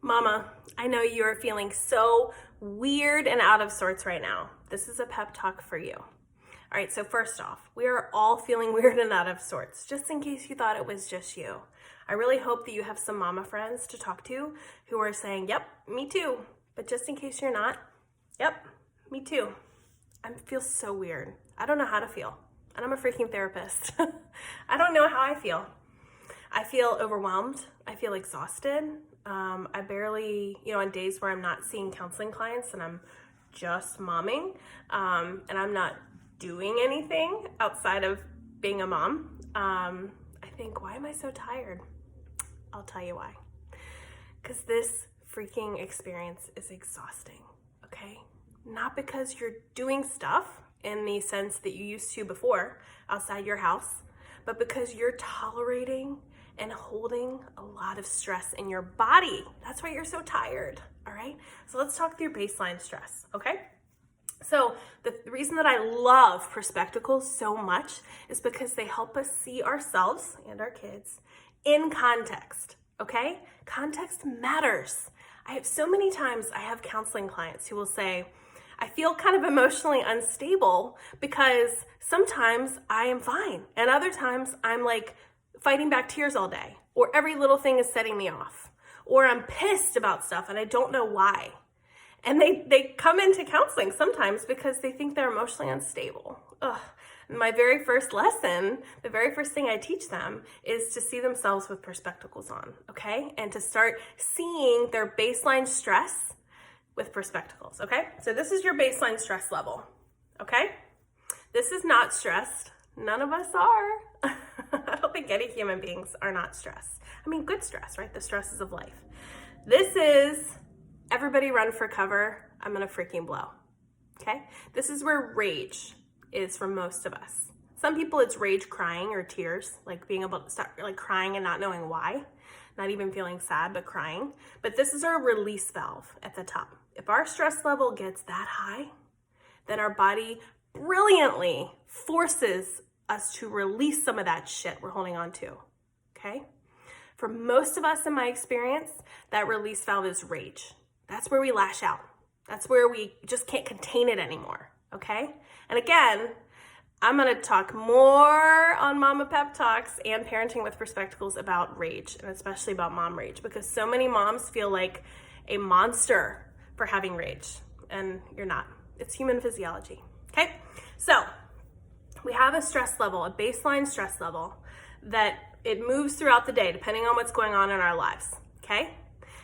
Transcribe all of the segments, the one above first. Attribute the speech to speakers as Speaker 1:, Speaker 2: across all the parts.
Speaker 1: Mama, I know you are feeling so weird and out of sorts right now. This is a pep talk for you. All right, so first off, we are all feeling weird and out of sorts, just in case you thought it was just you. I really hope that you have some mama friends to talk to who are saying, yep, me too. But just in case you're not, yep, me too. I feel so weird. I don't know how to feel. And I'm a freaking therapist. I don't know how I feel. I feel overwhelmed. I feel exhausted. I barely, on days where I'm not seeing counseling clients and I'm just momming, and I'm not doing anything outside of being a mom, I think, why am I so tired? I'll tell you why. Because this freaking experience is exhausting, okay? Not because you're doing stuff in the sense that you used to before outside your house, but because you're tolerating and holding a lot of stress in your body. That's why you're so tired, all right? So let's talk through baseline stress, okay? So the reason that I love Perspectacles so much is because they help us see ourselves and our kids in context, okay? Context matters. I have so many times I have counseling clients who will say, I feel kind of emotionally unstable because sometimes I am fine and other times I'm like fighting back tears all day, or every little thing is setting me off, or I'm pissed about stuff and I don't know why. And they come into counseling sometimes because they think they're emotionally unstable. Ugh. My very first lesson, the very first thing I teach them is to see themselves with Perspectacles on, okay? And to start seeing their baseline stress with Perspectacles, okay? So this is your baseline stress level, okay? This is not stressed. None of us are. I don't think any human beings are not stressed. I mean, good stress, right? The stresses of life. This is everybody run for cover. I'm gonna freaking blow, okay? This is where rage is for most of us. Some people it's rage crying or tears, like being able to start like crying and not knowing why, not even feeling sad, but crying. But this is our release valve at the top. If our stress level gets that high, then our body brilliantly forces us to release some of that shit we're holding on to, okay? For most of us, in my experience, that release valve is rage. That's where we lash out. That's where we just can't contain it anymore, okay? And again, I'm gonna talk more on Mama Pep Talks and Parenting with Perspectacles about rage, and especially about mom rage, because so many moms feel like a monster for having rage, and you're not. It's human physiology, okay? So we have a stress level, a baseline stress level, that it moves throughout the day depending on what's going on in our lives, okay?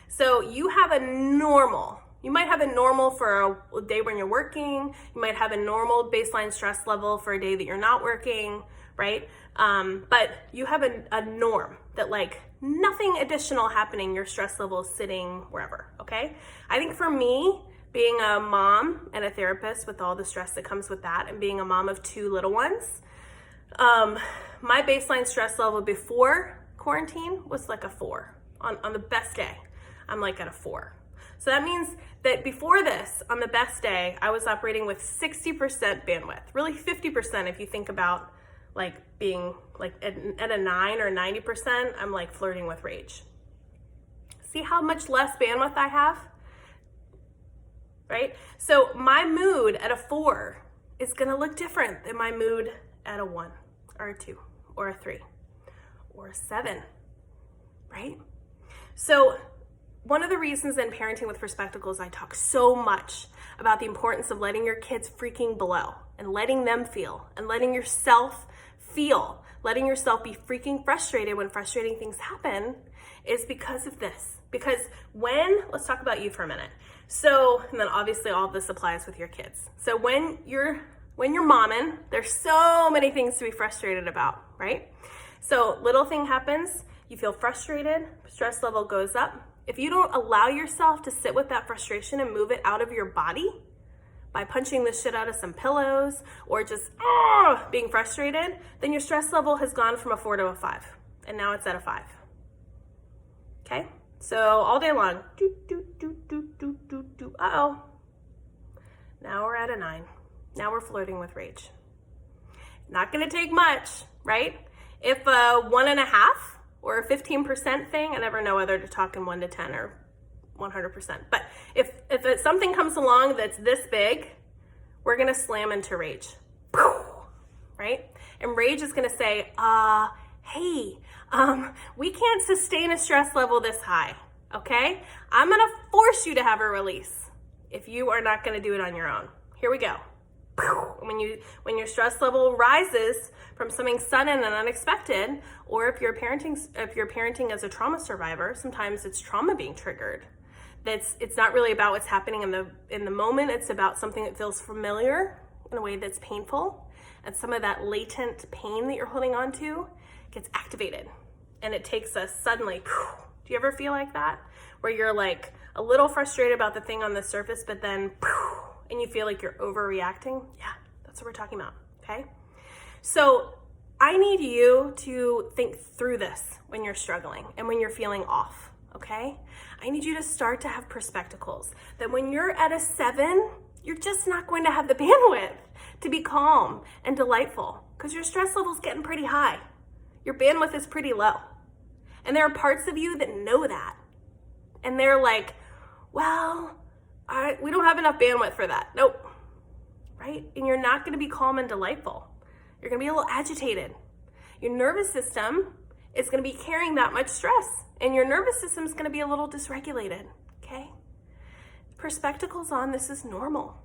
Speaker 1: So you have a normal. You might have a normal for a day when you're working. You might have a normal baseline stress level for a day that you're not working, right? But you have a norm that like nothing additional happening, your stress level is sitting wherever, okay? I think for me, being a mom and a therapist with all the stress that comes with that, and being a mom of 2 little ones, my baseline stress level before quarantine was like a 4. On the best day, I'm like at a 4. So that means that before this, on the best day, I was operating with 60% bandwidth, really 50% if you think about like being like at a 9 or 90%, I'm like flirting with rage. See how much less bandwidth I have? Right? So my mood at a 4 is gonna look different than my mood at a 1 or a 2 or a 3 or a 7, right? So one of the reasons in Parenting with Perspectacles I talk so much about the importance of letting your kids freaking blow and letting them feel and letting yourself feel, letting yourself be freaking frustrated when frustrating things happen is because of this. Because let's talk about you for a minute. So, and then obviously all of this applies with your kids. So when you're momming, there's so many things to be frustrated about, right? So little thing happens, you feel frustrated, stress level goes up. If you don't allow yourself to sit with that frustration and move it out of your body by punching the shit out of some pillows or just being frustrated, then your stress level has gone from a 4 to a 5, and now it's at a 5. Okay? So all day long, uh-oh. Now we're at a 9. Now we're flirting with rage. Not gonna take much, right? If a 1.5 or a 15% thing, I never know whether to talk in 1 to 10 or 100%. But if something comes along that's this big, we're gonna slam into rage, right? And rage is gonna say, hey, we can't sustain a stress level this high, okay? I'm gonna force you to have a release if you are not gonna do it on your own. Here we go. When your stress level rises from something sudden and unexpected, or if you're parenting as a trauma survivor, sometimes it's trauma being triggered. It's not really about what's happening in the moment. It's about something that feels familiar in a way that's painful, and some of that latent pain that you're holding on to gets activated, and it takes us suddenly. Do you ever feel like that, where you're like a little frustrated about the thing on the surface, but then and you feel like you're overreacting? Yeah, that's what we're talking about, okay? So I need you to think through this when you're struggling and when you're feeling off, okay? I need you to start to have perspectacles, that when you're at a 7, you're just not going to have the bandwidth to be calm and delightful, because your stress level's getting pretty high. Your bandwidth is pretty low. And there are parts of you that know that. And they're like, well, we don't have enough bandwidth for that. Nope. Right? And you're not going to be calm and delightful. You're going to be a little agitated. Your nervous system is going to be carrying that much stress, and your nervous system is going to be a little dysregulated. Okay? Perspectacles on, this is normal.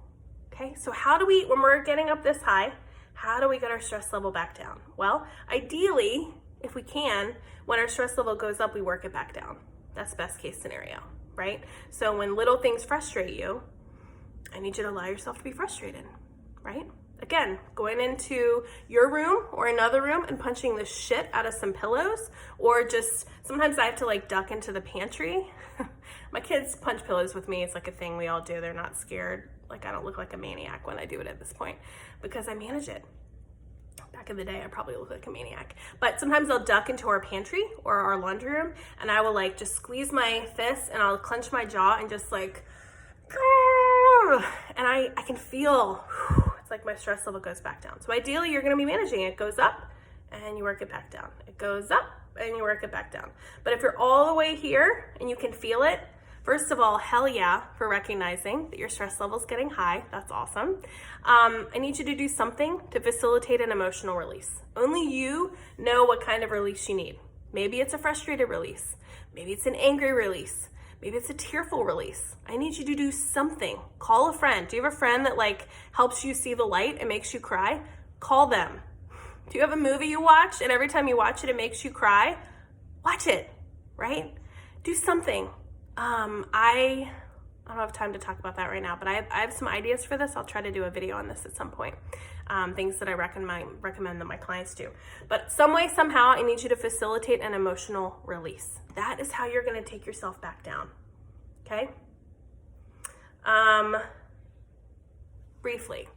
Speaker 1: Okay? So how do we, when we're getting up this high, how do we get our stress level back down? Well, ideally, if we can, when our stress level goes up, we work it back down. That's best case scenario. Right? So when little things frustrate you, I need you to allow yourself to be frustrated, right? Again, going into your room or another room and punching the shit out of some pillows, or just, sometimes I have to like duck into the pantry. My kids punch pillows with me. It's like a thing we all do. They're not scared. Like, I don't look like a maniac when I do it at this point, because I manage it. Back in the day, I probably look like a maniac. But sometimes I'll duck into our pantry or our laundry room, and I will like just squeeze my fist, and I'll clench my jaw and just like, and I can feel, it's like my stress level goes back down. So ideally, you're gonna be managing it. It goes up and you work it back down. It goes up and you work it back down. But if you're all the way here and you can feel it, first of all, hell yeah for recognizing that your stress level is getting high. That's awesome. I need you to do something to facilitate an emotional release. Only you know what kind of release you need. Maybe it's a frustrated release. Maybe it's an angry release. Maybe it's a tearful release. I need you to do something. Call a friend. Do you have a friend that like helps you see the light and makes you cry? Call them. Do you have a movie you watch and every time you watch it, it makes you cry? Watch it, right? Do something. I don't have time to talk about that right now, but I have some ideas for this. I'll try to do a video on this at some point. Things that I recommend that my clients do. But some way, somehow, I need you to facilitate an emotional release. That is how you're going to take yourself back down. Okay? Briefly.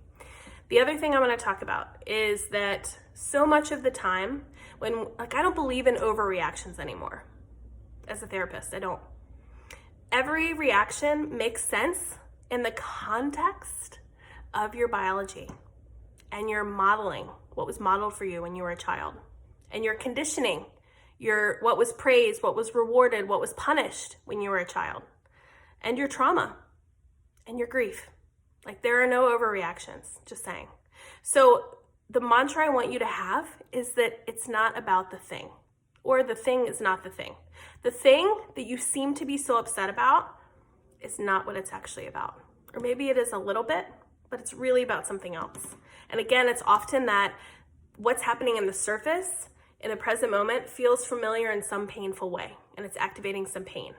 Speaker 1: The other thing I want to talk about is that so much of the time when, like, I don't believe in overreactions anymore. As a therapist, I don't. Every reaction makes sense in the context of your biology and your modeling, what was modeled for you when you were a child, and your conditioning, what was praised, what was rewarded, what was punished when you were a child, and your trauma and your grief. Like, there are no overreactions, just saying. So the mantra I want you to have is that it's not about the thing, or the thing is not the thing. The thing that you seem to be so upset about is not what it's actually about. Or maybe it is a little bit, but it's really about something else. And again, it's often that what's happening in the surface in the present moment feels familiar in some painful way, and it's activating some pain,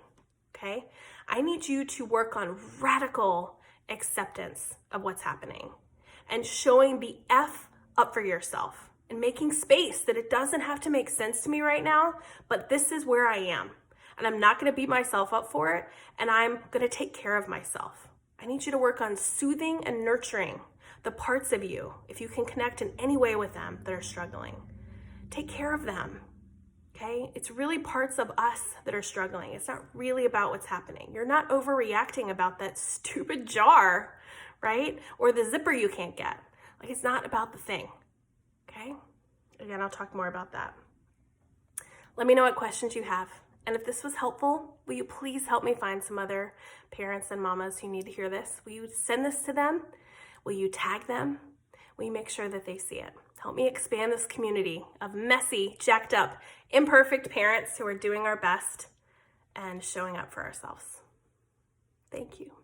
Speaker 1: okay? I need you to work on radical acceptance of what's happening and showing the F up for yourself and making space that it doesn't have to make sense to me right now, but this is where I am. And I'm not gonna beat myself up for it, and I'm gonna take care of myself. I need you to work on soothing and nurturing the parts of you, if you can connect in any way with them that are struggling. Take care of them, okay? It's really parts of us that are struggling. It's not really about what's happening. You're not overreacting about that stupid jar, right? Or the zipper you can't get. Like, it's not about the thing, okay? Again, I'll talk more about that. Let me know what questions you have, And if this was helpful, will you please help me find some other parents and mamas who need to hear this? Will you send this to them? Will you tag them? Will you make sure that they see it? Help me expand this community of messy, jacked up, imperfect parents who are doing our best and showing up for ourselves. Thank you.